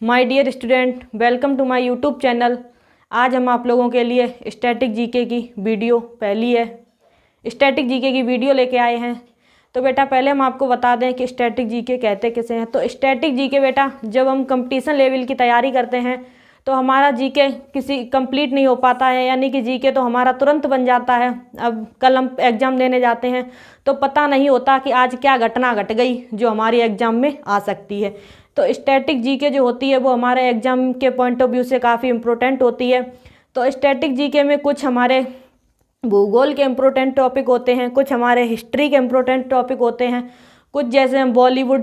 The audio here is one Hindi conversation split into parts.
My dear student, welcome to my YouTube channel. आज हम आप लोगों के लिए स्टैटिक जीके की वीडियो पहली है स्टैटिक जीके की वीडियो लेके आए हैं। तो बेटा पहले हम आपको बता दें कि स्टैटिक जीके कहते किसे हैं। तो स्टैटिक जीके बेटा जब हम कंपटीशन लेवल की तैयारी करते हैं तो हमारा जीके किसी कंप्लीट नहीं हो पाता है, यानी कि जीके तो हमारा तुरंत बन जाता है। अब कल हम एग्ज़ाम देने जाते हैं तो पता नहीं होता कि आज क्या घटना घट गई जो हमारी एग्ज़ाम में आ सकती है। तो स्टैटिक जीके जो होती है वो हमारे एग्ज़ाम के पॉइंट ऑफ व्यू से काफ़ी इम्पोर्टेंट होती है। तो स्टैटिक जीके में कुछ हमारे भूगोल के इम्पोर्टेंट टॉपिक होते हैं, कुछ हमारे हिस्ट्री के इम्पोर्टेंट टॉपिक होते हैं, कुछ जैसे हम बॉलीवुड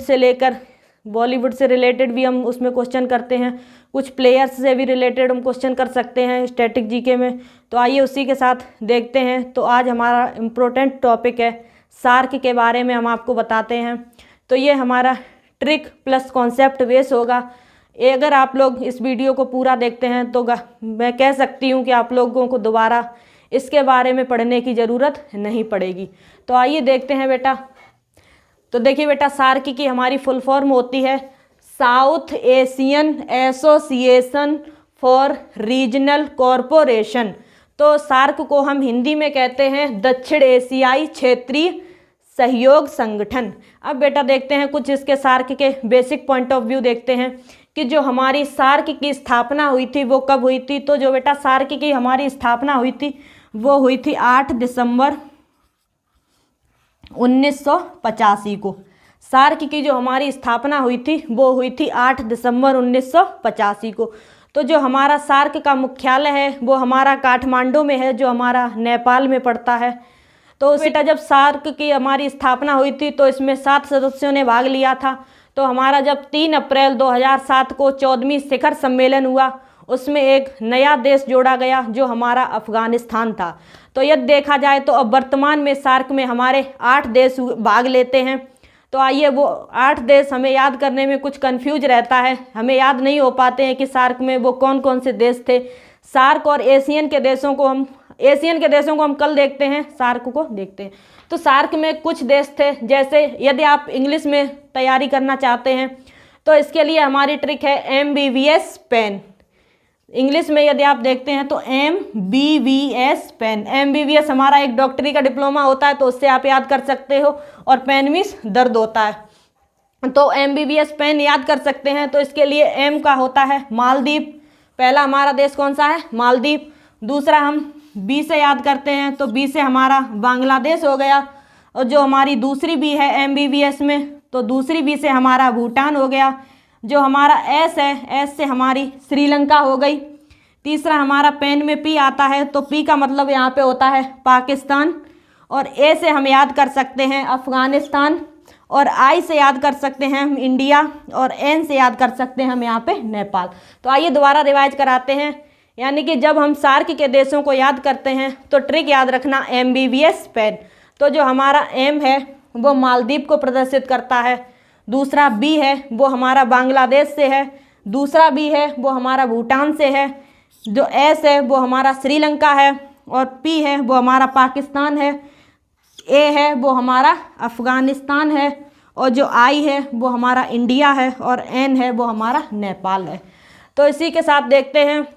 से रिलेटेड भी हम उसमें क्वेश्चन करते हैं, कुछ प्लेयर्स से भी रिलेटेड हम क्वेश्चन कर सकते हैं स्टैटिक जीके में। तो आइए उसी के साथ देखते हैं। तो आज हमारा इम्पोर्टेंट टॉपिक है सार्क के बारे में हम आपको बताते हैं। तो ये हमारा ट्रिक प्लस कॉन्सेप्ट बेस होगा। अगर आप लोग इस वीडियो को पूरा देखते हैं तो मैं कह सकती हूँ कि आप लोगों को दोबारा इसके बारे में पढ़ने की ज़रूरत नहीं पड़ेगी। तो आइए देखते हैं बेटा। तो देखिए बेटा, सार्क की हमारी फुल फॉर्म होती है south Asian association for regional corporation. तो सार्क को हम हिंदी में कहते हैं दक्षिण एशियाई क्षेत्रीय सहयोग संगठन। अब बेटा देखते हैं कुछ इसके सार्क के बेसिक पॉइंट ऑफ व्यू देखते हैं कि जो हमारी सार्क की स्थापना हुई थी वो कब हुई थी। तो जो बेटा सार्क की हमारी स्थापना हुई थी वो हुई थी 8 दिसंबर 1985 को। सार्क की जो हमारी स्थापना हुई थी वो हुई थी 8 दिसंबर 1985 को। तो जो हमारा सार्क का मुख्यालय है वो हमारा काठमांडू में है, जो हमारा नेपाल में पड़ता है। तो बेटा जब सार्क की हमारी स्थापना हुई थी तो इसमें 7 सदस्यों ने भाग लिया था। तो हमारा जब 3 अप्रैल 2007 को 14वीं शिखर सम्मेलन हुआ उसमें एक नया देश जोड़ा गया जो हमारा अफगानिस्तान था। तो यदि देखा जाए तो अब वर्तमान में सार्क में हमारे 8 देश भाग लेते हैं। तो आइए वो 8 देश हमें याद करने में कुछ कंफ्यूज रहता है, हमें याद नहीं हो पाते हैं कि सार्क में वो कौन कौन से देश थे। सार्क और एशियन के देशों को हम कल देखते हैं, सार्क को देखते हैं। तो सार्क में कुछ देश थे, जैसे यदि आप इंग्लिश में तैयारी करना चाहते हैं तो इसके लिए हमारी ट्रिक है MBBS पेन। इंग्लिश में यदि आप देखते हैं तो MBBS पेन। MBBS हमारा एक डॉक्टरी का डिप्लोमा होता है तो उससे आप याद कर सकते हो, और पेन मीन्स दर्द होता है। तो MBBS पेन याद कर सकते हैं। तो इसके लिए M का होता है मालदीव। पहला हमारा देश कौन सा है? मालदीव। दूसरा हम B से याद करते हैं तो B से हमारा बांग्लादेश हो गया। और जो हमारी दूसरी B है MBBS में तो दूसरी B से हमारा भूटान हो गया। जो हमारा S है, S से हमारी श्रीलंका हो गई। तीसरा हमारा पेन में P आता है तो P का मतलब यहाँ पे होता है पाकिस्तान। और A से हम याद कर सकते हैं अफगानिस्तान, और I से याद कर सकते हैं हम इंडिया, और N से याद कर सकते हैं हम यहाँ पे नेपाल। तो आइए दोबारा रिवाइज कराते हैं। यानी कि जब हम सार्क के देशों को याद करते हैं तो ट्रिक याद रखना MBBS पेन। तो जो हमारा M है वो मालदीव को प्रदर्शित करता है। दूसरा B है वो हमारा बांग्लादेश से है। दूसरा B है वो हमारा भूटान से है। जो S है वो हमारा श्रीलंका है, और P है वो हमारा पाकिस्तान है। A है वो हमारा अफगानिस्तान है, और जो I है वो हमारा इंडिया है, और N है वो हमारा नेपाल है। तो इसी के साथ देखते हैं,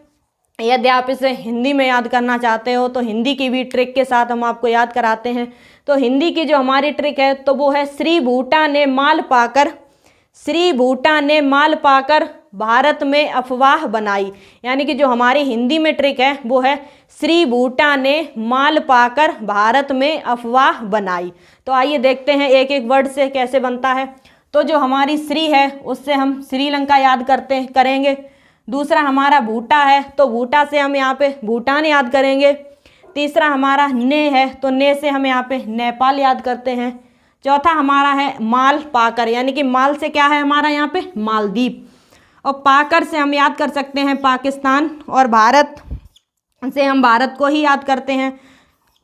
यदि आप इसे हिंदी में याद करना चाहते हो तो हिंदी की भी ट्रिक के साथ हम आपको याद कराते हैं। तो हिंदी की जो हमारी ट्रिक है तो वो है श्री भूटा ने माल पाकर भारत में अफवाह बनाई। यानी कि जो हमारी हिंदी में ट्रिक है वो है श्री भूटा ने माल पाकर भारत में अफवाह बनाई। तो आइए देखते हैं एक एक वर्ड से कैसे बनता है। तो जो हमारी श्री है उससे हम श्रीलंका याद करेंगे। दूसरा हमारा भूटा है तो भूटा से हम यहाँ पे भूटान याद करेंगे। तीसरा हमारा ने है तो ने से हम यहाँ पे नेपाल याद करते हैं। चौथा हमारा है माल पाकर, यानी कि माल से क्या है हमारा यहाँ पे मालदीव, और पाकर से हम याद कर सकते हैं पाकिस्तान, और भारत से हम भारत को ही याद करते हैं।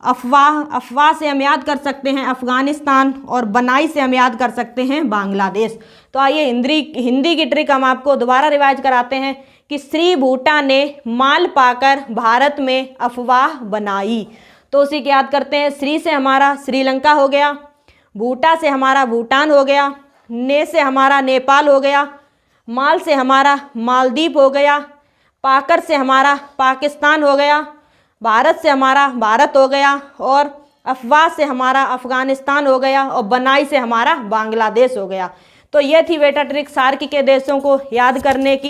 अफवाह से हम याद कर सकते हैं अफगानिस्तान, और बनाई से हम याद कर सकते हैं बांग्लादेश। तो आइए हिंदी की ट्रिक हम आपको दोबारा रिवाइज कराते हैं कि श्री भूटा ने माल पाकर भारत में अफवाह बनाई। तो उसी की याद करते हैं। श्री से हमारा श्रीलंका हो गया, भूटा से हमारा भूटान हो गया, ने से हमारा नेपाल हो गया, माल से हमारा मालदीव हो गया, पाकर से हमारा पाकिस्तान हो गया, भारत से हमारा भारत हो गया, और अफवाह से हमारा अफगानिस्तान हो गया, और बनाई से हमारा बांग्लादेश हो गया। तो ये थी बेटा ट्रिक सार्क के देशों को याद करने की।